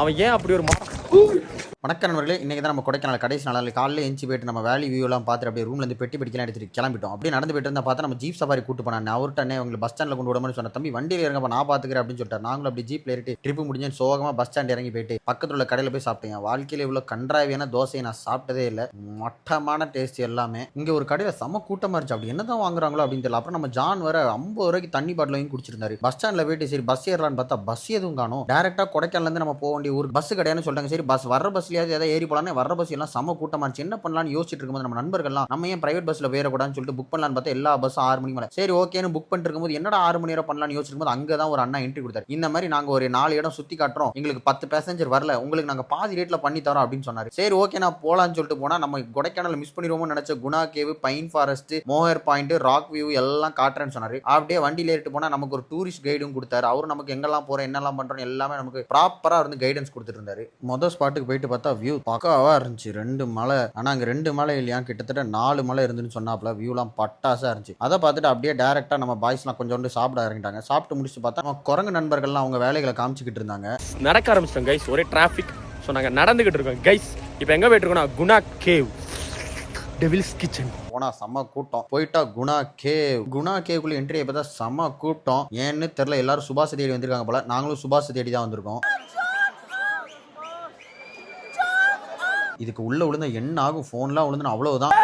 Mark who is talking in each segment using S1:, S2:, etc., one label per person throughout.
S1: அவன் ஏன் அப்படி ஒரு
S2: வணக்கம் நண்பர்களே, இன்னைக்கு தான் நம்ம கொடைக்கானல் கடைசி நாள் காலையில் எஞ்சி போயிட்டு நம்ம வேலி வியூலாம் பார்த்துட்டு அப்படியே ரூம்லேருந்து பெட்டி படிக்கலாம் எடுத்துட்டு கிளம்பிட்டோம். அப்படியே நடந்து போயிட்டு இருந்தால் பார்த்தா நம்ம ஜீப் சஃபாரி கூட்டு போனாங்க. அவர்கிட்ட உங்களுக்கு பஸ் ஸ்டாண்டில் கொண்டு விடணும்னு சொன்ன தம்பி வண்டியில் இறங்க நான் பார்த்துக்கிறேன் அப்படின்னு சொல்லிட்டு நாங்களும் அப்படி ஜீப்ல ஏறிட்டு ட்ரிப்பு முடிஞ்சு சோகமாக பஸ் ஸ்டாண்ட் இறங்கி போயிட்டு பக்கத்தில் உள்ள கடையில் போய் சாப்பிட்டேன். வாழ்க்கையில் இவ்வளோ கன்றாவியான தோசையை நான் சாப்பிட்டதே இல்லை. மட்டமான டேஸ்ட் எல்லாமே. இங்கே ஒரு கடையில் செம்ம கூட்டமாக இருந்துச்சு. அப்படி என்ன தான் வாங்குறாங்களோ அப்படின்னு தெரியல. அப்புறம் நம்ம ஜான் வர 50 ரூபாய்க்கு தண்ணி பாட்டில் வாங்கி குடிச்சிருந்தாரு. பஸ் ஸ்டாண்டில் போயிட்டு சரி பஸ் ஏறலான்னு பார்த்தா பஸ் எதுவும் காணும். டேரெக்டாக கொடைக்கானலேருந்து நம்ம போக வேண்டிய ஊருக்கு பஸ் கிடையாதுன்னு சொல்லிட்டாங்க. சரி பஸ் வர பஸ்லையாவது ஏதாவது ஏறி போலான்னு வர பஸ் எல்லாம் செம கூட்டமா இருந்துச்சு. என்ன பண்ணலாம்னு யோசிச்சுட்டு இருக்கும்போது நம்ம நண்பர்கள்லாம் நம்ம ஏன் பிரைவேட் பஸ்ல வேறக்கூடாதுன்னு சொல்லிட்டு புக் பண்ணலான்னு பார்த்தா எல்லா பஸ் 6 மணி மேல. சரி ஓகேன்னு புக் பண்ணிட்டு இருக்கும்போது என்னடா 6 மணி நேரம் பண்ணலாம்னு யோசிச்சிருக்கும்போது அங்கதான் ஒரு அண்ணா என்ட்ரி கொடுத்தாரு. இந்த மாதிரி நாங்க ஒரு 4 இடம் சுத்தி காட்டுறோம், எங்களுக்கு 10 பேசஞ்சர் வரல, உங்களுக்கு நாங்க பாதி ரேட்ல பண்ணி தரோம் அப்படின்னு சொன்னாரு. சரி ஓகே நான் போலான்னு சொல்லிட்டு போனா நம்ம கொடைக்கானல் மிஸ் பண்ணிடுவோம்னு நினைச்ச Guna cave, pine forest, Moir point, rock view எல்லாம் காட்டுறேன்னு சொன்னாரு. அப்படியே வண்டியில ஏறிட்டு போனா நமக்கு ஒரு டூரிஸ்ட் கைடும் கொடுத்தாரு. அவரும் நமக்கு எங்கெல்லாம் போறோம் என்னெல்லாம் பண்றோம் எல்லாமே நமக்கு ப்ராப்பரா இருந்து கைடன்ஸ் கொடுத்துட்டு இருந்தாரு. மொதல் ஸ்பாட்டுக்கு போயிட்டு பார்த்தா வியூ பக்காவா இருந்துச்சு. 2 மலை, ஆனா அங்க 2 மலை இல்லையா, கிட்டத்தட்ட 4 மலை இருந்துன்னு சொன்னாப்ல. வியூலாம் பட்டாசா இருந்துச்சு. அதை பார்த்துட்டு அப்படியே டைரக்டா நம்ம பாய்ஸ்லாம் கொஞ்சோண்டு சாப்பிட இறங்கிட்டாங்க. சாப்பிட்டு முடிச்சு பார்த்தா நம்ம குரங்கு நண்பர்கள்லாம் அவங்க வேலைகளை காமிச்சிக்கிட்டு இருந்தாங்க.
S1: நடக்க ஆரம்பிச்சிட்டோம் கைஸ், ஒரே டிராஃபிக். ஸோ நாங்கள் நடந்துகிட்டு இருக்கோம் கைஸ். இப்போ எங்கே போயிட்டு இருக்கோம்னா குணா கேவ், டெவில்ஸ் கிச்சன்.
S2: போனா செம்ம கூட்டம். போயிட்டா குணா கேவுக்குள்ள என்ட்ரி பார்த்தா செம்ம கூட்டம். ஏன்னு தெரியல, எல்லாரும் சுபாஷ் தேடி வந்திருக்காங்க போல. நாங்களும் சுபாஷ் தேடி தான் வந்திருக்கோம். இதுக்கு உள்ள விழுந்த என்ன ஆகும், ஃபோன்லாம் விழுந்துனா அவ்வளவுதான்.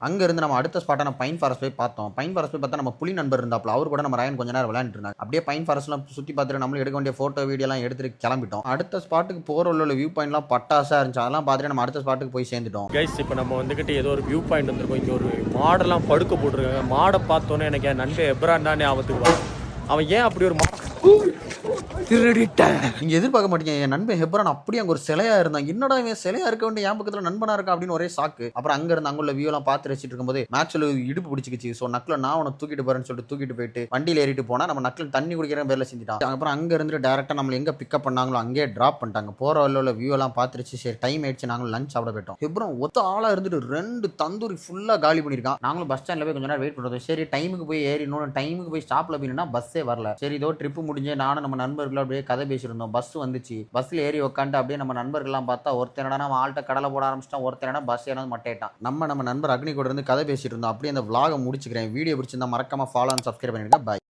S2: அங்க இருந்து நம்ம அடுத்த ஸ்பாட்டான பைன் ஃபாரஸ்ட் போய் பார்த்தோம். பைன் ஃபாரஸ்ட் போய் பார்த்தா நம்ம புலி நண்பர் இருந்தாப்ல. அவர் கூட நம்ம ராயன் கொஞ்ச நேரம் விளையாண்டு இருந்தாங்க. அப்படியே பைன் ஃபாரஸ்ட்லாம் சுற்றி பார்த்துட்டு நம்மளும் எடுக்க வேண்டிய ஃபோட்டோ வீடியோலாம் எடுத்துட்டு கிளம்பிட்டோம். அடுத்த ஸ்பாட்டுக்கு போகிற உள்ள வியூ பாயிண்ட்லாம் பட்டாசா இருந்துச்சு. அதெல்லாம் பார்த்துட்டு நம்ம அடுத்த ஸ்பாட்டுக்கு போய் சேர்ந்துட்டோம்.
S1: கைஸ் இப்போ நம்ம வந்துக்கிட்டு ஏதோ ஒரு வியூ பாயிண்ட் வந்திருக்கோம். இங்கே ஒரு மாடெல்லாம் படுக்க போட்டிருக்காங்க. மாடை பார்த்தோன்னே எனக்கு என் நண்பன் எப்ரான் தானே ஆபத்துக்கு வரும். அவன் ஏன் அப்படி ஒரு
S2: நீங்க எதிர்பார்க்க மாட்டீங்க, என் நண்பன் ஹெப்ரான் அப்படியே அங்க ஒரு சிலையா இருந்தான். என்னடா இவன் சிலையா இருக்க வேண்டிய என் பக்கத்துல நண்பனா இருக்கா அப்படின்னு ஒரே சாக்கு. அப்புறம் அங்க இருந்து அங்குள்ள வியூ எல்லாம் பார்த்து ரசிச்சிட்டு இருக்கும்போது மேட்ச்ல இடுப்பு பிடிச்சிக்கிச்சு. ஸோ நக்கில் நான் உன தூக்கிட்டு போறேன்னு சொல்லிட்டு தூக்கிட்டு போயிட்டு வண்டியில ஏறிட்டு போனா நம்ம நக்கில் தண்ணி குடிக்கிற பேர்ல செஞ்சுட்டான். அப்புறம் அங்க இருந்து டேரக்டா நம்ம எங்க பிக்கப் பண்ணாங்களோ அங்கேயே டிராப் பண்ணிட்டாங்க. போற வழியில வியூ எல்லாம் பார்த்துருச்சு. சரி டைம் ஆயிடுச்சு, நாங்களும் லஞ்ச் சாப்பிட போயிட்டோம். ஹெப்ரான் ஒத்த ஆளா இருந்துட்டு 2 தந்தூரி ஃபுல்லா காலி பண்ணிருக்கான். நாங்களும் பஸ் ஸ்டாண்ட்ல போய் கொஞ்ச நேரம் வெயிட் பண்றோம். சரி டைமுக்கு போய் ஏறினோம், டைமுக்கு போய் ஸ்டாப்ல போயினா பஸ்ஸே வரல. சரி இதோ ட்ரிப் முடிஞ்சு நானும் நம்ம நண்பர்கள் அப்படியே கதை பேசியிருந்தோம். பஸ் வந்துச்சு, பஸ்ல ஏறி உட்காந்து அப்படியே நம்ம நண்பர்கள்லாம் பார்த்தா ஒருத்தர் நம்ம ஆள்கிட்ட கடலை போட ஆரம்பிச்சிட்டான், ஒருத்தர் பஸ் ஏறாது மட்டேட்டான். நம்ம நண்பர் அக்னி கூட இருந்து கதை பேசிட்டு இருந்தோம். அப்படியே அந்த vlog முடிச்சுக்கிறேன். வீடியோ பிடிச்சிருந்தா மறக்காம ஃபாலோ அண்ட் சப்ஸ்கிரைப் பண்ணிடுங்க. பாய்.